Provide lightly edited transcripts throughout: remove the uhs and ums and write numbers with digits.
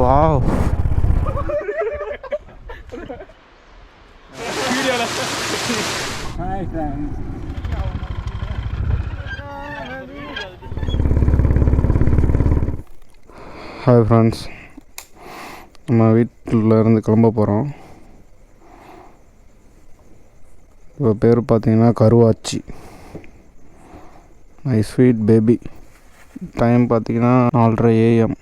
Wow. Hi friends, நம்ம வீட்டில் இருந்து கிளம்ப போகிறோம். இப்போ பேர் பார்த்தீங்கன்னா கருவாச்சி, மை ஸ்வீட் பேபி. டைம் பார்த்தீங்கன்னா 4:30 AM.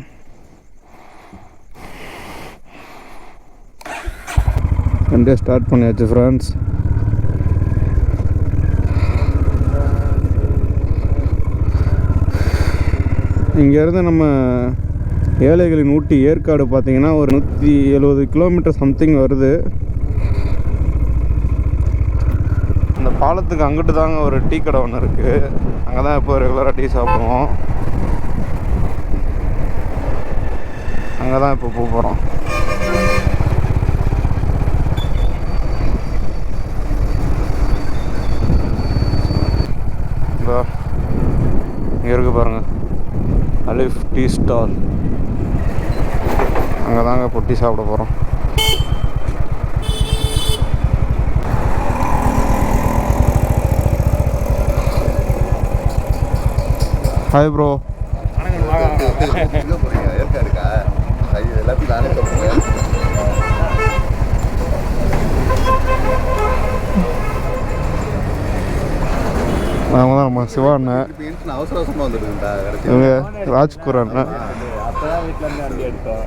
வண்டியை ஸ்டார்ட் பண்ணியாச்சு ஃப்ரெண்ட்ஸ். இங்கேருந்து நம்ம ஏழைகளின் ஊட்டி ஏற்காடு பார்த்தீங்கன்னா ஒரு 170 கிலோமீட்டர் சம்திங் வருது. அந்த பாலத்துக்கு அங்கிட்டு தாங்க ஒரு டீ கடை ஒன்று இருக்குது. அங்கே தான் இப்போ ரெகுலராக டீ சாப்பிடுவோம். அங்கே தான் இப்போ போக போகிறோம். இங்கே இருக்குது பாருங்கள், அலிஃப் டீ ஸ்டால். அங்கே தாங்க இப்போ டீ சாப்பிட போகிறோம். Hi bro. அவங்க தான் நம்ம சிவா அண்ணன், அவசர அவசரமாக வந்துருக்குண்டா. இவங்க ராஜ்குர் அண்ணன். அப்போதான் வீட்டிலேருந்து வண்டி எடுத்தோம்.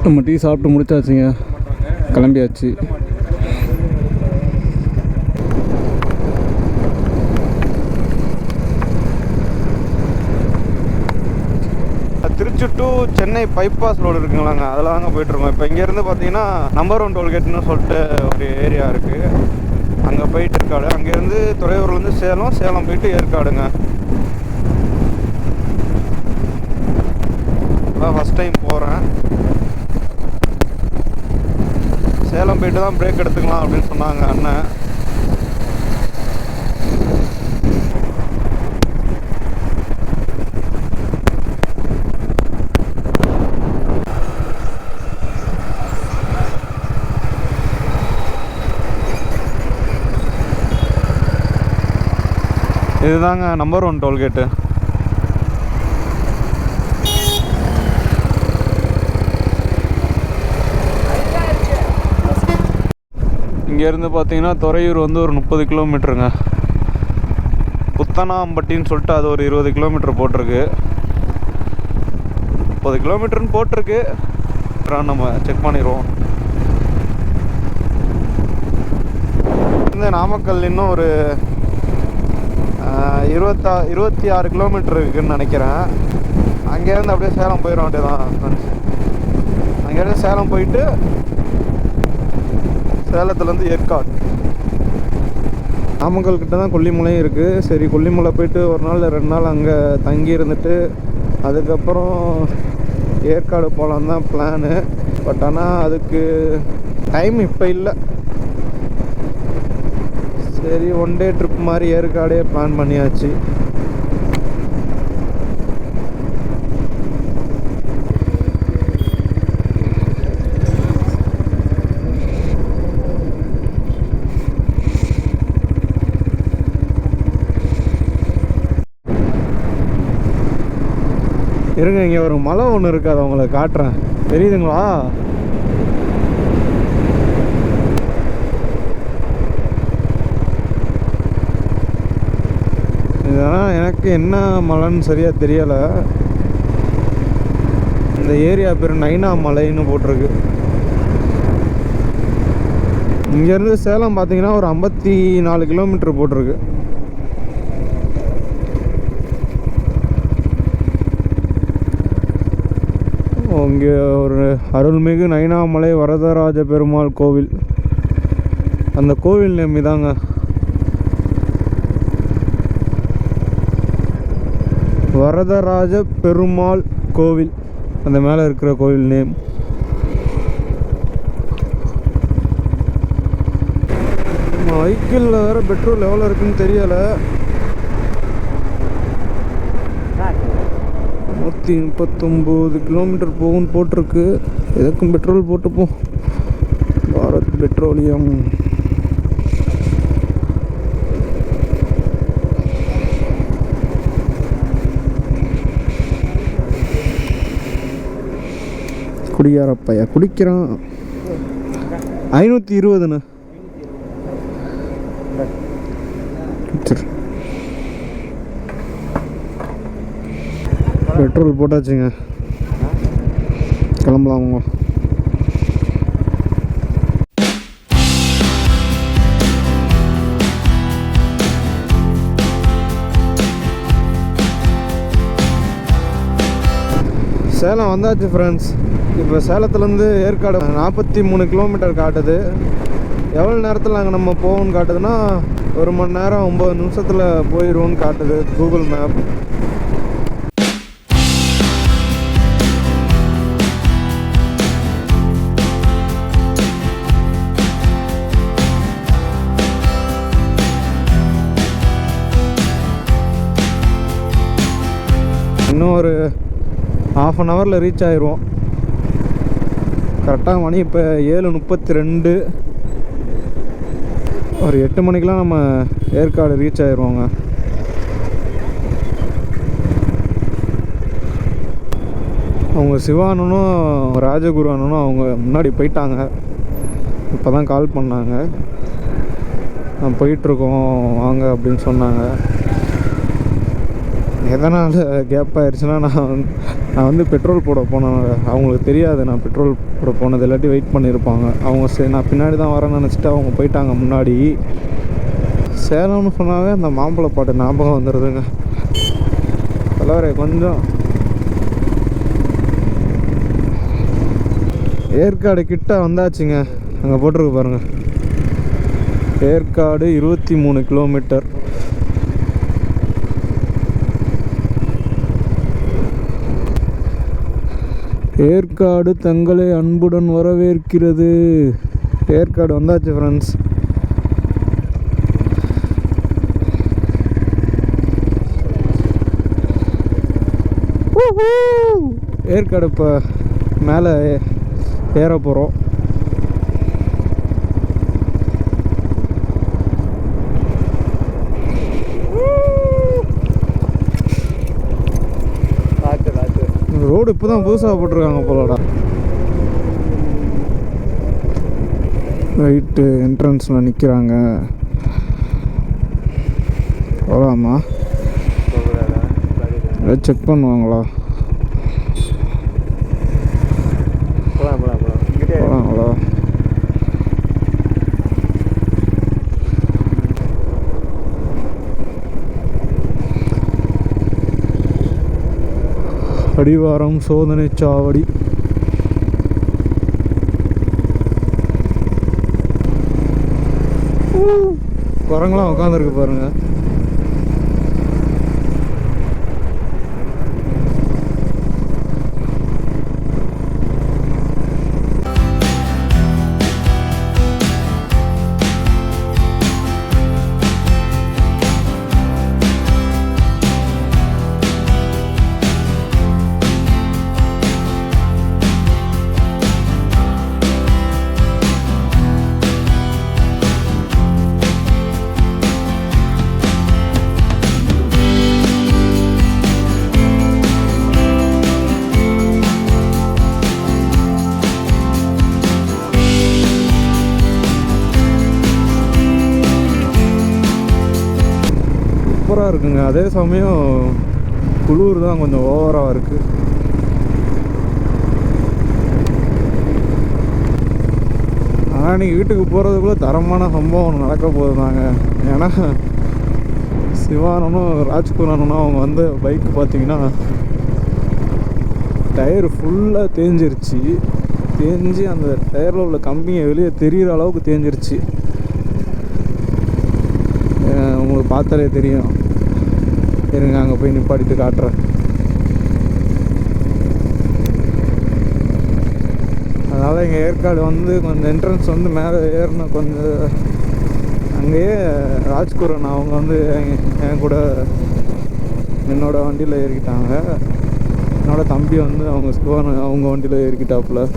நம்ம டீ சாப்பிட்டு முடிச்சாச்சுங்க, கிளம்பியாச்சு. Trichy to Chennai bypass road இருக்குங்களாங்க, அதில் தாங்க போயிட்டுருக்கோம். இப்போ இங்கேருந்து பார்த்தீங்கன்னா நம்பர் 1 டோல்கேட்னு சொல்லிட்டு ஒரு ஏரியா இருக்குது, அங்கே போயிட்டு ஏற்காடு. அங்கேருந்து துறையூர்லேருந்து சேலம், சேலம் போயிட்டு ஏற்காடுங்க. அதான் ஃபஸ்ட் டைம் போகிறேன். சேலம் போயிட்டு தான் பிரேக் எடுத்துக்கலாம் அப்படின்னு சொன்னாங்க அண்ணன். இதுதாங்க நம்பர் 1 டோல்கேட்டு. இங்கேருந்து பார்த்தீங்கன்னா துறையூர் வந்து ஒரு 30 கிலோமீட்டருங்க. புத்தனாம்பட்டின்னு சொல்லிட்டு அது ஒரு 20 கிலோமீட்டர் போட்டிருக்கு. 30 கிலோமீட்டர்னு போட்டிருக்கு, நம்ம செக் பண்ணிடுவோம். இந்த நாமக்கல் இன்னும் ஒரு 26 கிலோமீட்டர் இருக்குதுன்னு நினைக்கிறேன். அங்கேருந்து அப்படியே சேலம் போயிடும் வேண்டியதான். அங்கேருந்து சேலம் போயிட்டு சேலத்துலேருந்து ஏற்காடு. நாமக்கல் கிட்ட தான் கொல்லிமலையும் இருக்குது. சரி, கொல்லிமலை போயிட்டு ஒரு நாள் 2 நாள் அங்கே தங்கி இருந்துட்டு அதுக்கப்புறம் ஏற்காடு போகலான்னு தான் பிளானு. பட் ஆனால் அதுக்கு டைம் இப்போ இல்லை. சரி, 1 டே ட்ரிப் மாதிரி ஏற்காடே பிளான் பண்ணியாச்சு. இருங்க, இங்கே ஒரு மலை ஒன்று இருக்குது, அதை உங்களை காட்டுறேன். தெரியுதுங்களா? இதெல்லாம் எனக்கு என்ன மலைன்னு சரியாக தெரியலை. இந்த ஏரியா பேர் நைனா மலைன்னு போட்டிருக்கு. இங்கேருந்து சேலம் பார்த்தீங்கன்னா ஒரு 54 கிலோமீட்டர் போட்டிருக்கு. இங்கே ஒரு அருள்மிகு நைனாமலை வரதராஜ பெருமாள் கோவில். அந்த கோவில் நேம் இதாங்க. வரதராஜ பெருமாள் கோவில், அந்த மேலே இருக்கிற கோவில் நேம். வெஹிக்கிளில் வேறு பெட்ரோல் எவ்வளோ இருக்குன்னு தெரியலை. 139 கிலோமீட்டர் போகும்னு போட்டிருக்கு. எதுக்கும் பெட்ரோல் போட்டுப்போம். பாரத் பெட்ரோலியம். குடியாரப்பையா குடிக்கிறான். 520ண்ணா. சரி, பெட்ரோல் போட்டாச்சுங்க, கிளம்பலாமுங்க. சேலம் வந்தாச்சு ஃப்ரெண்ட்ஸ். இப்போ சேலத்துலேருந்து ஏற்காடு 43 கிலோமீட்டர் காட்டுது. எவ்வளோ நேரத்தில் அங்கே நம்ம போகணும்னு காட்டுதுன்னா 1 மணி நேரம் 9 நிமிஷத்தில் போயிடுவோன்னு காட்டுது கூகுள் மேப். இன்னும் ஒரு ½ அன் ஹவரில் ரீச் ஆயிடுவோம். கரெக்டாக மணி இப்போ 7:32. ஒரு 8 மணிக்கெலாம் நம்ம ஏற்காடு ரீச் ஆயிடுவோங்க. அவங்க சிவானனும் ராஜகுரு அண்ணனும் அவங்க முன்னாடி போயிட்டாங்க. இப்போ தான் கால் பண்ணாங்க, நான் போயிட்டுருக்கோம் வாங்க அப்படின்னு சொன்னாங்க. எதனால் கேப் ஆயிடுச்சுன்னா நான் வந்து பெட்ரோல் போட போனேன். அவங்களுக்கு தெரியாது நான் பெட்ரோல் போட போனது, இல்லாட்டி வெயிட் பண்ணியிருப்பாங்க அவங்க. சரி, நான் பின்னாடி தான் வரேன்னு நினச்சிட்டு அவங்க போயிட்டாங்க முன்னாடி. சேலம்னு சொன்னாவே அந்த மாம்பழ பாட்டு ஞாபகம் வந்துடுதுங்க. தலைவரே கொஞ்சம் ஏற்காடு கிட்ட வந்தாச்சுங்க. அங்கே போட்டிருக்கு பாருங்கள், ஏற்காடு 23 கிலோமீட்டர். ஏற்காடு தங்களை அன்புடன் வரவேற்கிறது. ஏற்காடு வந்தாச்சு ஃப்ரெண்ட்ஸ். ஏற்காடு இப்போ மேலே ஏற போகிறோம். ரோடு இப்போ தான் புதுசாக போட்டிருக்காங்க போலடா. ரைட்டு, என்ட்ரன்ஸில் நிற்கிறாங்க. போகலாமா? செக் பண்ணுவாங்களா? போகலாங்களா? அடிவாரம் சோதனை சாவடி. குரங்கெல்லாம் உட்காந்துருக்கு பாருங்க. சூப்பராக இருக்குங்க. அதே சமயம் குளிர் தான் கொஞ்சம் ஓவராக இருக்குது. ஆனால் இன்றைக்கி வீட்டுக்கு போகிறதுக்குள்ளே தரமான சம்பவம் ஒன்று நடக்க போகுதுதாங்க. ஏன்னா சிவானனும் ராஜ்குமாரனும் அவங்க வந்து பைக்கு பார்த்தீங்கன்னா டயர் ஃபுல்லாக தேஞ்சிருச்சு. தேஞ்சு அந்த டயரில் உள்ள கம்பியை வெளியே தெரிகிற அளவுக்கு தேஞ்சிருச்சு. உங்களுக்கு பார்த்தாலே தெரியும். இருங்க, அங்கே போய் நிப்பாட்டிட்டு காட்டுறேன். அதனால் எங்கள் ஏற்காடு வந்து கொஞ்சம் என்ட்ரன்ஸ் வந்து மேலே ஏறின கொஞ்சம் அங்கேயே ராஜ்குரன் அவங்க வந்து என் கூட என்னோடய வண்டியில் ஏறிக்கிட்டாங்க. என்னோட தம்பி வந்து அவங்க வண்டியில் ஏறிக்கிட்டாப்புல.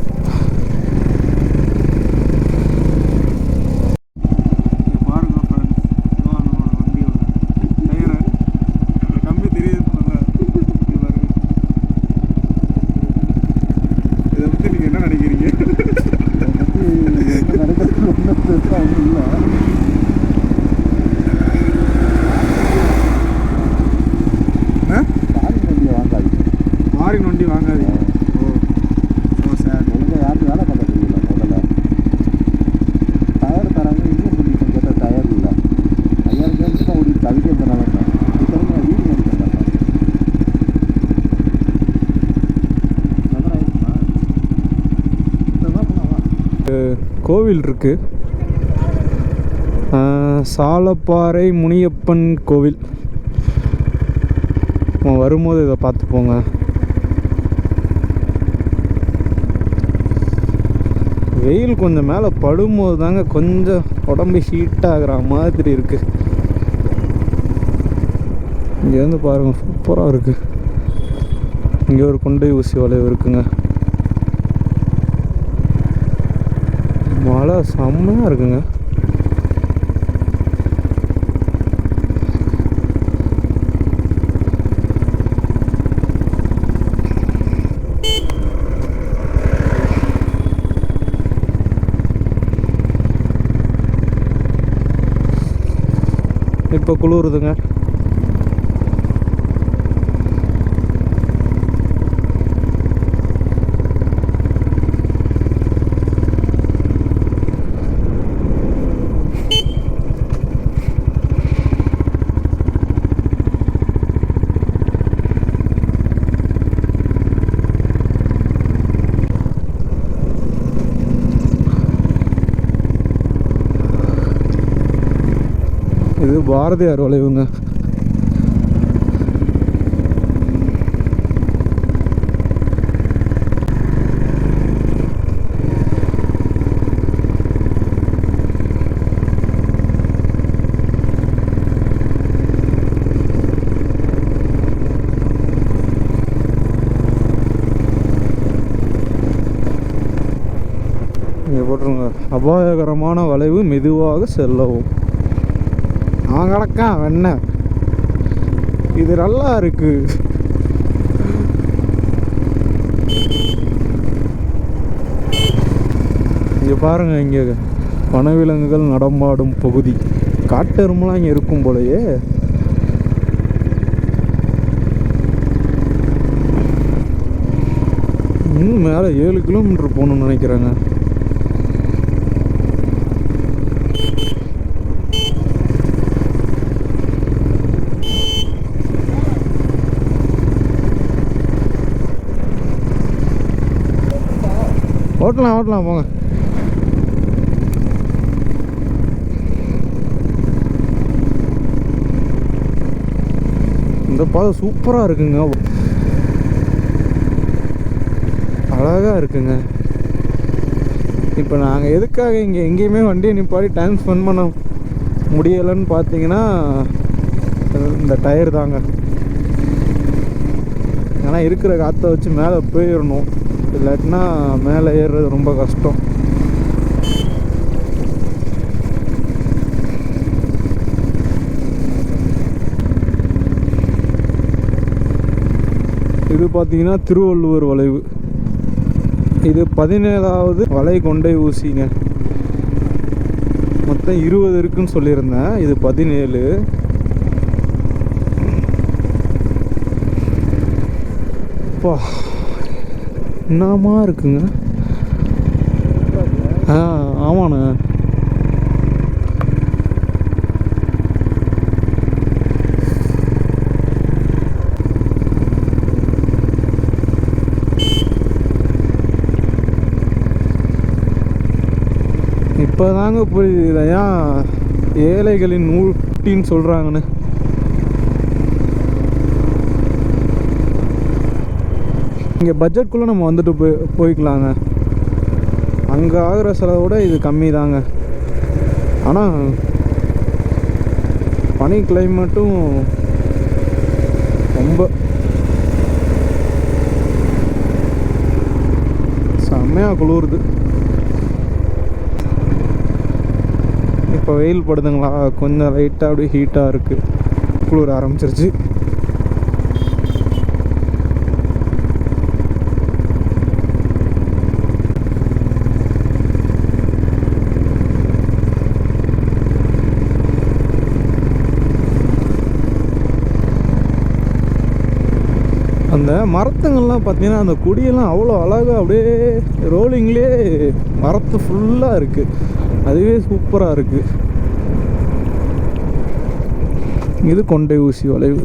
ஃபாரின் வண்டி வாங்காதீங்க. ஓ சார், ஒழுங்காக யாரும் வேலை பார்க்க தெரியல. முதல்ல டயர் தராங்க, இன்னும் கண்டிஷன் கேட்டால் டயர் இல்லை. 5000 கிலோமீட்டர் தான் ஓடி அதுக்கே இந்த நாள் தான் இப்போ நான் வீடு வந்துட்டேன். கோவில் இருக்கு, சாலப்பாறை முனியப்பன் கோவில். வரும்போது இதை பார்த்து போங்க. வெயில் கொஞ்சம் மேலே படும்போது தாங்க கொஞ்சம் உடம்பு ஹீட் ஆகிற மாதிரி இருக்குது. இங்கேருந்து பாருங்கள், சூப்பராக இருக்குது. இங்கே ஒரு கொண்டை ஊசி வளைவு இருக்குங்க. மழை செம்மையாக இருக்குங்க. இப்போ குளிருதுங்க. இது பாரதியார் வளைவுங்க. இங்கே போட்டுருங்க, அபாயகரமான வளைவு, மெதுவாக செல்லவும். அவன் கிடக்கான் வெண்ண. இது நல்லா இருக்கு. இங்கே பாருங்க, இங்கே வனவிலங்குகள் நடமாடும் பகுதி. காட்டெருமெல்லாம் இங்கே இருக்கும் போலயே. இன்னும் மேலே 7 கிலோமீட்டர் போகணும்னு நினைக்கிறேங்க. ஓட்டலாம் போங்க. இந்த பாதை சூப்பராக இருக்குங்க, அழகாக இருக்குங்க. இப்போ நாங்கள் எதுக்காக இங்கே எங்கேயுமே வண்டியை நிப்பாடி டைம் ஸ்பெண்ட் பண்ண முடியலைன்னு பார்த்தீங்கன்னா இந்த டயர் தாங்க. ஏன்னா இருக்கிற காற்றை வச்சு மேலே போயிடணும், இல்லாட்டினா மேலே ஏறுறது ரொம்ப கஷ்டம். இது பார்த்தீங்கன்னா திருவள்ளுவர் வளைவு. இது 17வது வளை கொண்டை ஊசிங்க. மொத்தம் 20 இருக்குன்னு சொல்லியிருந்தேன், இது 17. அப்பா என்னமா இருக்குங்க. ஆமாண்ணே. இப்போ தாங்க புரியுது ஏன் ஏழைகளின் ஊட்டின்னு சொல்கிறாங்கன்னு. இங்கே பட்ஜெட்குள்ளே நம்ம வந்துட்டு போய்க்கலாங்க. அங்கே ஆகிற செலவோட இது கம்மி தாங்க. ஆனால் பனி கிளைமேட்டும் ரொம்ப செம்மையாக குளிருது. இப்போ வெயில் படுதுங்களா, கொஞ்சம் லைட்டாக அப்படியே ஹீட்டாக இருக்குது, குளிர ஆரம்பிச்சிருச்சு. அந்த மரத்துங்கள்லாம் பார்த்தீங்கன்னா அந்த கொடியெல்லாம் அவ்வளோ அழகாக அப்படியே ரோலிங்லேயே மரத்து ஃபுல்லாக இருக்குது. அதுவே சூப்பராக இருக்குது. இது கொண்டை ஊசி வளைவு.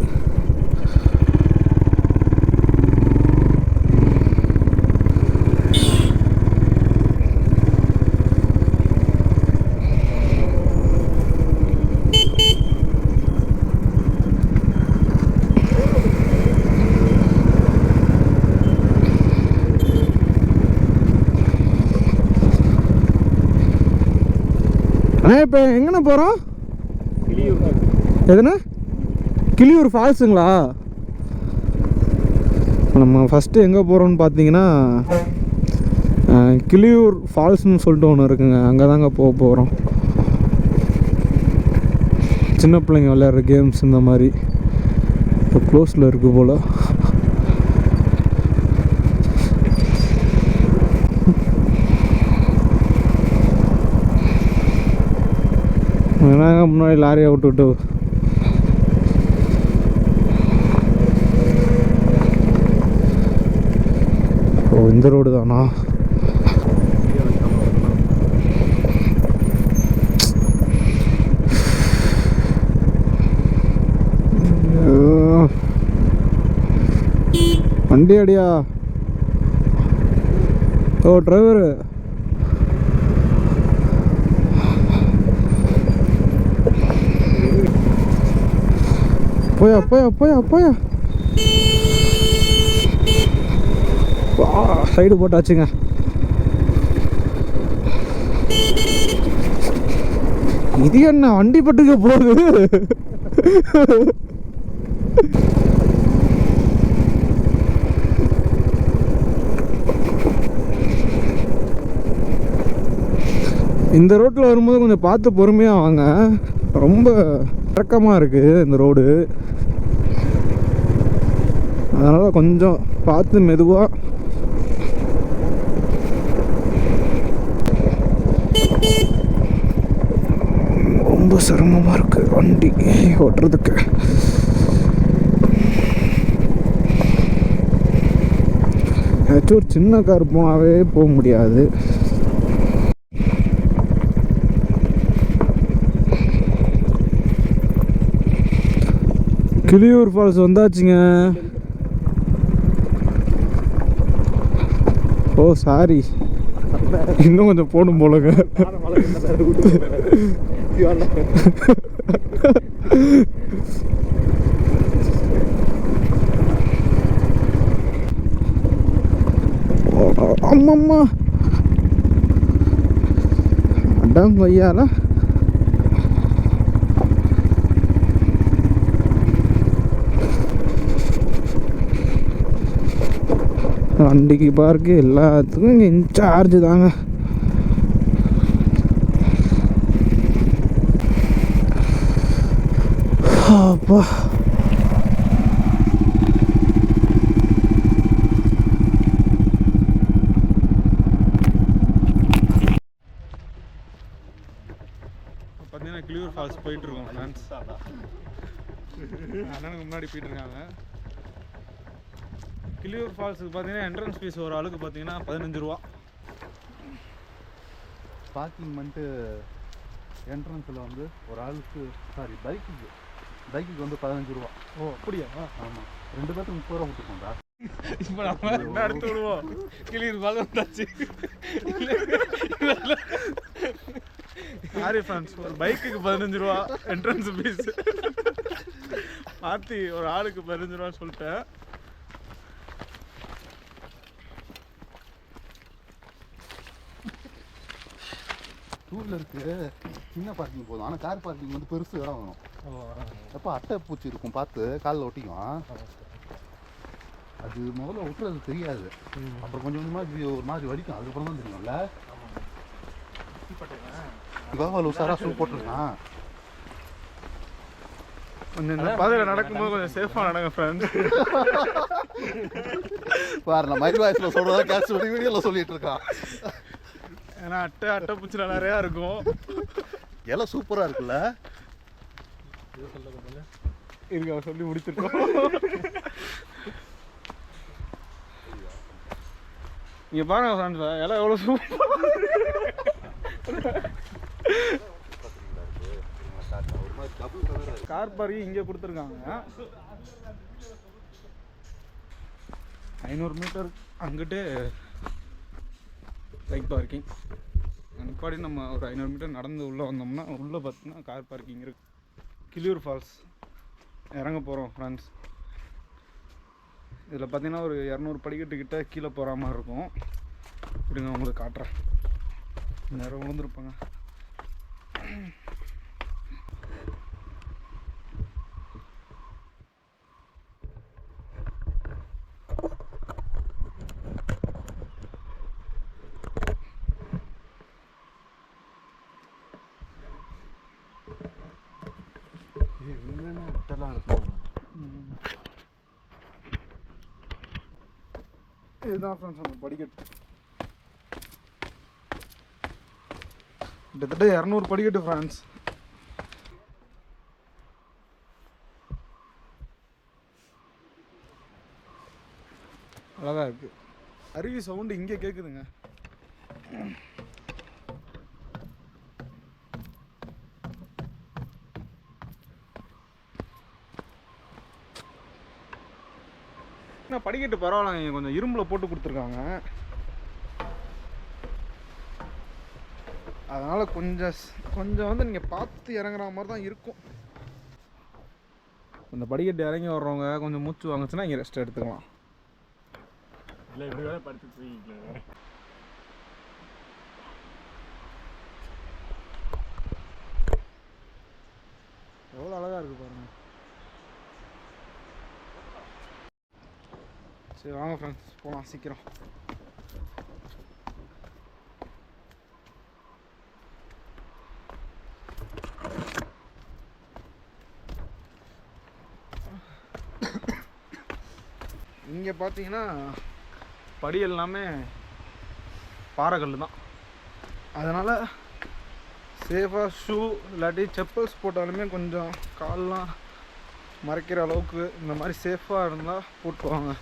அண்ணா இப்போ எங்கண்ணா போகிறோம்? எதுண்ணா? கிளியூர் ஃபால்ஸுங்களா? நம்ம ஃபஸ்ட்டு எங்கே போகிறோம்னு பார்த்தீங்கன்னா கிளியூர் ஃபால்ஸ்னு சொல்லிட்டு ஒன்று இருக்குங்க, அங்கே தாங்க போக போகிறோம். சின்ன பிள்ளைங்க விளையாடுற கேம்ஸ் இந்த மாதிரி இப்போ க்ளோஸில் இருக்குது போல். முன்னாடி லாரியை விட்டுவிட்டு ஓ இந்த ரோடு தானா? வண்டி அடியா? ஓ டிரைவரு போயா போயா போயா போயா. சைடு போட்டாச்சுங்க. இது என்ன வண்டி பட்டுக்க போகுது? இந்த ரோட்டில் வரும்போது கொஞ்சம் பார்த்து பொறுமையாக வாங்க, ரொம்ப இறக்கமாக இருக்குது இந்த ரோடு, அதனால் கொஞ்சம் பார்த்து மெதுவாக. ரொம்ப சிரமமாக இருக்குது வண்டி ஓட்டுறதுக்கு. ஏதாச்சும் ஒரு சின்ன கார் போனாவே போக முடியாது. கிளியூர் ஃபால்ஸ் வந்தாச்சுங்க. ஓ சாரி, இன்னும் கொஞ்சம் போடும் போலங்க. அம்மம்மா அடம் கொய்யால. வண்டிக்கு பார்க்கு எல்லாத்துக்கும் இங்கே இன்சார்ஜ் தாங்க. அப்பா பார்த்தீங்கன்னா கிளியூர் ஃபால்ஸ் போயிட்டுருக்கோம் ஃப்ரெண்ட்ஸ். அண்ணனுக்கு முன்னாடி போயிட்டுருக்காங்க. கிளியூர் ஃபால்ஸுக்கு பார்த்தீங்கன்னா என்ட்ரன்ஸ் ஃபீஸ் ஒரு ஆளுக்கு பார்த்தீங்கன்னா 15 ரூபா. பார்க்கிங் பண்ணிட்டு என்ட்ரன்ஸில் வந்து ஒரு ஆளுக்கு பைக்குக்கு வந்து 15 ரூபா. ஓ அப்படியா? ஆமாம், 2 பேருக்கு 30 ரூபா கொடுத்துருக்கோம்டா. இப்போ நம்ம என்ன எடுத்து விடுவோம்? கிளியூர் ஃபால்ஸ் வந்தாச்சு. சாரி ஃப்ரெண்ட்ஸ், ஒரு பைக்குக்கு 15 ரூபா என்ட்ரன்ஸ் ஃபீஸ். மாற்றி ஒரு ஆளுக்கு 15 ரூபான்னு சொல்லிட்டேன். டூ வீலருக்கு சின்ன பார்க்கிங் போதும், ஆனால் கார் பார்க்கிங் வந்து பெருசு இடம் வேணும். எப்போ அட்டை பூச்சி இருக்கும் பார்த்து காலில் ஒட்டிக்குவான். அது அது முதல்ல விட்டுறது தெரியாது, அப்புறம் கொஞ்சம் கொஞ்சமாக ஒரு மாதிரி வடிக்கும், அதுக்கப்புறம் தான் தெரியும்ல. இவாக உசாராக ஷூ போட்டிருக்கான். கொஞ்சம் இந்த பாதையில் நடக்கும்போது கொஞ்சம் சேஃபாக நடங்க ஃப்ரெண்ட்ஸ். பாரு நான் மைண்ட் வாய்ஸில் சொல்கிறதா கேட்ச் பண்ணி வீடியோவில் சொல்லிட்டு இருக்கான். ஏன்னா அட்டை பூச்சி நிறையா இருக்கும். எல்லாம் சூப்பராக இருக்குல்ல. இருக்க சொல்லி முடிச்சிருக்கோம். இங்கே பாருங்க ஃப்ரெண்ட்ஸ், எல்லாம் எவ்வளோ சூப்பர். கார் பார்க்கிங் இங்கே கொடுத்துருக்காங்க. 500 மீட்டர் அங்கிட்டு பைக் பார்க்கிங். நிப்பாடி நம்ம ஒரு 500 மீட்டர் நடந்து உள்ளே வந்தோம்னா உள்ளே பார்த்தீங்கன்னா கார் பார்க்கிங் இருக்குது. கிளியூர் ஃபால்ஸ் இறங்க போகிறோம் ஃப்ரெண்ட்ஸ். இதில் பார்த்தீங்கன்னா ஒரு 200 படிக்கட்டுக்கிட்ட கீழே போகிற மாதிரி இருக்கும். இப்படிங்க உங்களுக்கு காட்டுறேன். நேரம் விழுந்துருப்பாங்க. இதுதான் ஃப்ரெண்ட்ஸ் அந்த படிக்கட்டு. கிட்டத்தட்ட 200 படிக்கட்டு ஃப்ரெண்ட்ஸ். அழகாக இருக்குது. அருவி சவுண்டு இங்கே கேட்குதுங்க. என்ன படிக்கட்டு பரவாயில்லைங்க, கொஞ்சம் இரும்பில் போட்டு கொடுத்துருக்காங்க. அதனால் கொஞ்சம் வந்து நீங்கள் பார்த்து இறங்குற மாதிரி தான் இருக்கும். இந்த படிக்கட்டு இறங்கி வர்றவங்க கொஞ்சம் மூச்சு வாங்குச்சுன்னா இங்கே ரெஸ்ட் எடுத்துக்கலாம். இல்லை இப்படி வேலை படுத்து தூங்கிக்கலாம். எவ்வளோ அழகாக இருக்குது பாருங்கள். சரி வாங்க ஃப்ரெண்ட்ஸ் போகலாம் சீக்கிரம். இங்கே பார்த்தீங்கன்னா படி எல்லாமே பாறைக்கல் தான். அதனால் சேஃபாக ஷூ இல்லாட்டி செப்பல்ஸ் போட்டாலுமே கொஞ்சம் கால்லாம் மறைக்கிற அளவுக்கு இந்த மாதிரி சேஃபாக இருந்தால் போட்டுவாங்க.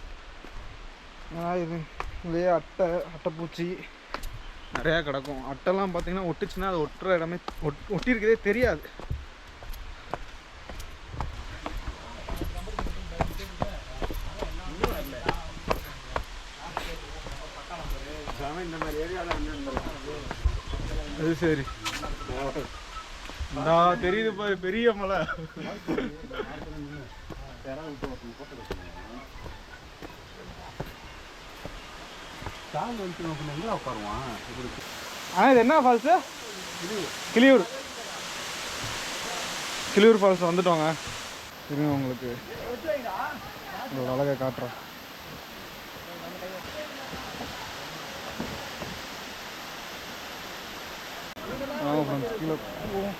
இது இதே அட்டைப்பூச்சி நிறையா கிடக்கும். அட்டைலாம் பார்த்தீங்கன்னா ஒட்டுச்சுன்னா அது ஒட்டுற இடமே ஒட்டியிருக்கிறதே தெரியாது. இந்த மாதிரி ஏரியாவில் அது சரி தெரியுது பாரு, பெரிய மலை. ஆனால் இது என்ன ஃபால்ஸு? கிளியூர் ஃபால்ஸ் வந்துட்டோங்க. இருங்க உங்களுக்கு ஒரு அழகை காட்டுறேன். கீழே போவோம்.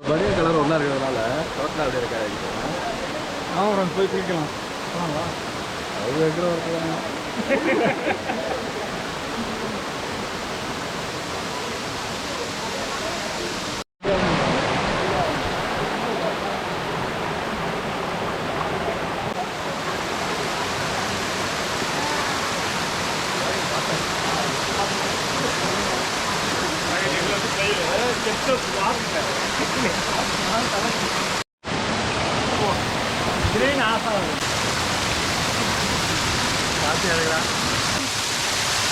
பனியன் கலர் ஒன்றா இருக்கிறதுனால டோட்டலாக அப்படியே இருக்காது. ஆமாம் போய் குளிக்கலாம். அது வைக்கிற ஒர்க்கு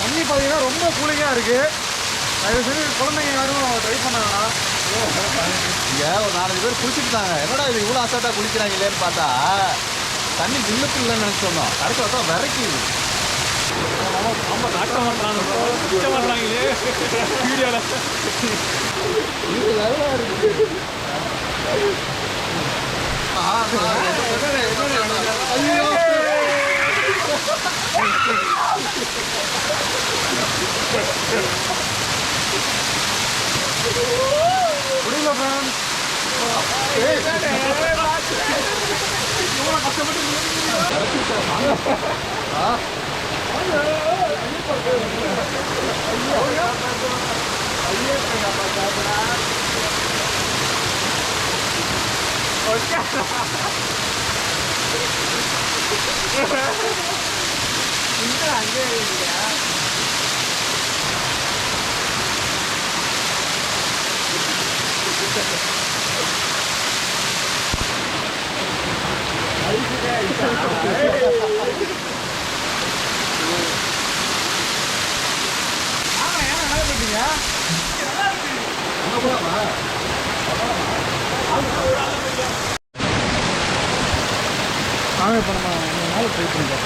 தண்ணி பார்த்தீங்கன்னா ரொம்ப கூலிங்காக இருக்குது. அது சரி குழந்தைங்க யாரும் ட்ரை பண்ணாங்களா? இங்கே ஒரு 4 பேர் குளிச்சுட்டாங்க. என்னடா இது இவ்வளோ அசால்ட்டாக குளிக்கிறாங்க இல்லைன்னு பார்த்தா தண்ணி நின்றுட்டு இல்லைன்னு நினச்சோம். கடைசி பார்த்தா விரைக்குது. ரொம்ப காட்ட மாட்டாங்க வீடியோவில். இது நல்லா இருக்கு. ஐயோ முடியல ஃப்ரெண்ட்ஸ். நாங்கள் இப்போ நம்ம நாள் ட்ரை பண்ணிட்டோம்.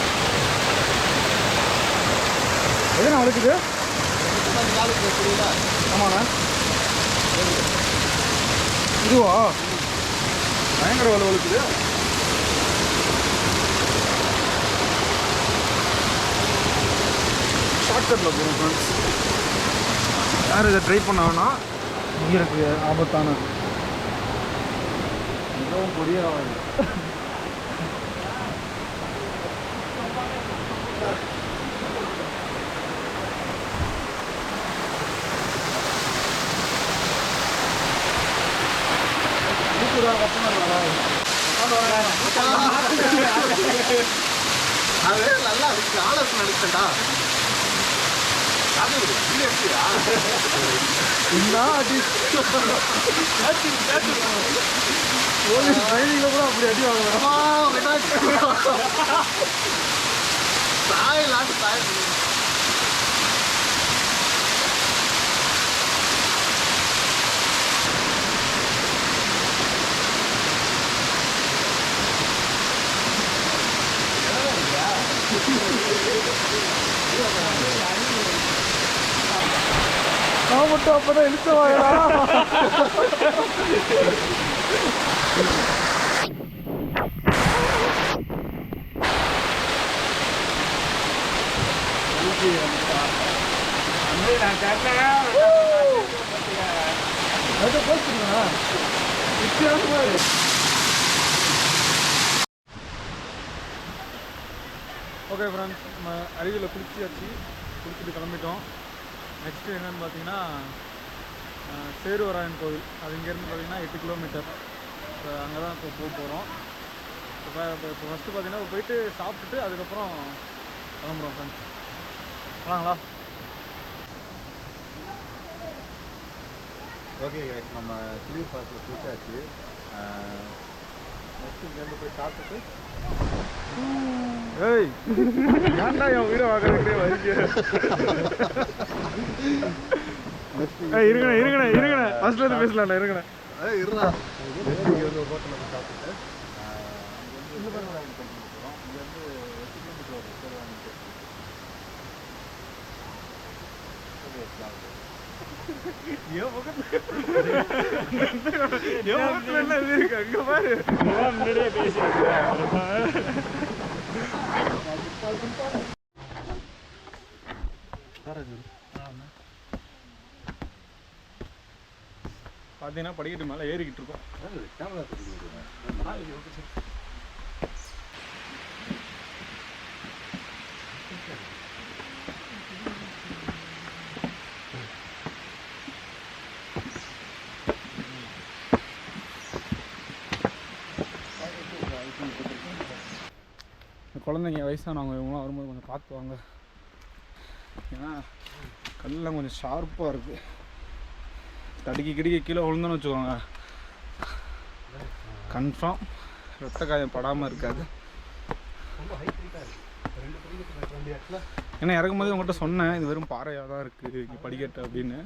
எதுனா வளர்க்குது? ஆமாண்ணா. இதுவா பயங்கர வலை வலுக்குது. ஷார்ட்கட்டில் போகிறோம் ஃப்ரெண்ட்ஸ். யார் இதை ட்ரை பண்ணாங்கன்னா உயிருக்கு ஆபத்தானது. மிகவும் கொடிய ஆகுது. அது நல்லா இருக்கு. ஆலோசனை நடிச்சேன்டா. போலீஸ் ட்ரைனிங்ல கூட அப்படி அடி வாங்குறோம். தாய்லாந்து தாய் நான் மட்டும் அப்பதான் இழுத்து வாங்கடா. ஓகே ஃப்ரெண்ட்ஸ், நம்ம அருவியில் குளிச்சுட்டு கிளம்பிட்டோம். நெக்ஸ்ட்டு என்னென்னு பார்த்தீங்கன்னா சேருவராயன் கோவில். அது இங்கேருந்து பார்த்தீங்கன்னா 8 கிலோமீட்டர். அங்கே தான் இப்போ போக போகிறோம். இப்போ ஃபஸ்ட்டு பார்த்தீங்கன்னா போயிட்டு சாப்பிட்டுட்டு அதுக்கப்புறம் கிளம்புறோம் ஃப்ரெண்ட்ஸ். போகலாங்களா? ஓகே, நம்ம ஸ்லீப் பாஸில் குளிச்சாச்சு. நெக்ஸ்ட் இங்கேருந்து போய் சாப்பிட்டுட்டு ஏய் ஏன்டா என் உயிரை வாங்குறதுக்கே வரீங்க? இருங்கண்ணே ஃபர்ஸ்ட்ல இருந்து பேசலாம்ண்ணா. இருங்கண்ணே இருடா. இங்கே வந்து ஒரு ஹோட்டலில் போய் சாப்பிட்டுட்டு இங்கேருந்து 8 கிலோமீட்டர் வரும் சேருவாங்க. என் பக்கத்துல எல்லாம் இருக்கு. அங்க பாரு முன்னாடியே பார்த்தீங்கன்னா படிக்கட்டு மேலே ஏறிக்கிட்டு இருக்கோம். குழந்தைங்க வயசானவங்க இவங்களாம் வரும்போது கொஞ்சம் பார்த்து வாங்க. ஏன்னா கல்லாம் கொஞ்சம் ஷார்ப்பாக இருக்குது. தடுக்கி கீழே விழுந்தோன்னு வச்சுக்கோங்க, கன்ஃபார்ம் ரத்த காயம் படாமல் இருக்காது. ரொம்ப ஹைட் இருக்குது. 2 படிக்கட்டு 2 இடத்துல ஏன்னா இறக்கும்போது உங்கள்கிட்ட சொன்னேன் இது வெறும் பாறையாக தான் இருக்குது இங்கே படிக்கட்டு அப்படின்னு.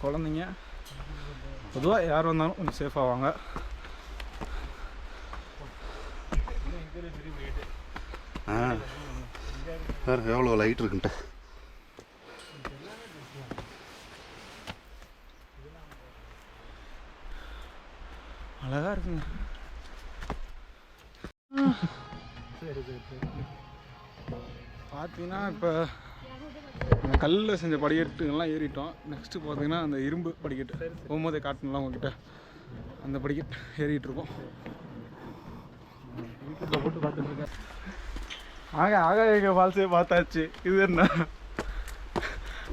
குழந்தைங்க பொதுவாக யார் வந்தாலும் கொஞ்சம் சேஃபாக வாங்க. சார் எவ்வளோ லைட் இருக்குன்ட்டு அழகாக இருக்குங்க. பார்த்தீங்கன்னா இப்போ அந்த கல்லில் செஞ்ச படிக்கட்டுங்கள்லாம் ஏறிட்டோம். நெக்ஸ்ட்டு பார்த்தீங்கன்னா அந்த இரும்பு படிக்கட்டு போகும்போதே காட்டணும்லாம் உங்ககிட்ட அந்த படிக்கட்டு ஏறிட்டு இருக்கோம். யூடியூப்ல போட்டு பார்த்துட்டு இருக்கேன். ஆகாய ஃபால்ஸே பார்த்தாச்சு. இது என்ன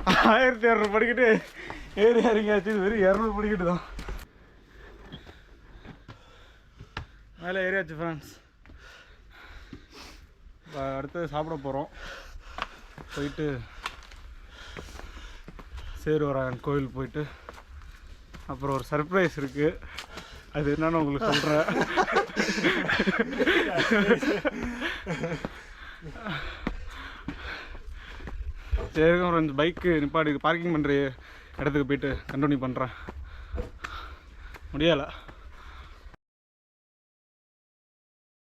1200 படிக்கட்டு ஏறி இறங்கியாச்சு. இது வெறும் 200 படிக்கட்டு தான். மேலே ஏறியாச்சு ஃப்ரெண்ட்ஸ். அடுத்தது சாப்பிட போகிறோம். போயிட்டு சேருவராயன் கோயில் போயிட்டு அப்புறம் ஒரு சர்ப்ரைஸ் இருக்குது. அது என்னன்னு உங்களுக்கு சொல்கிறேன். சரி ஃப்ரெண்ட்ஸ், பைக்கு நிப்பாடி பார்க்கிங் பண்ணுற இடத்துக்கு போயிட்டு கண்டினியூ பண்ணுறேன். முடியலை.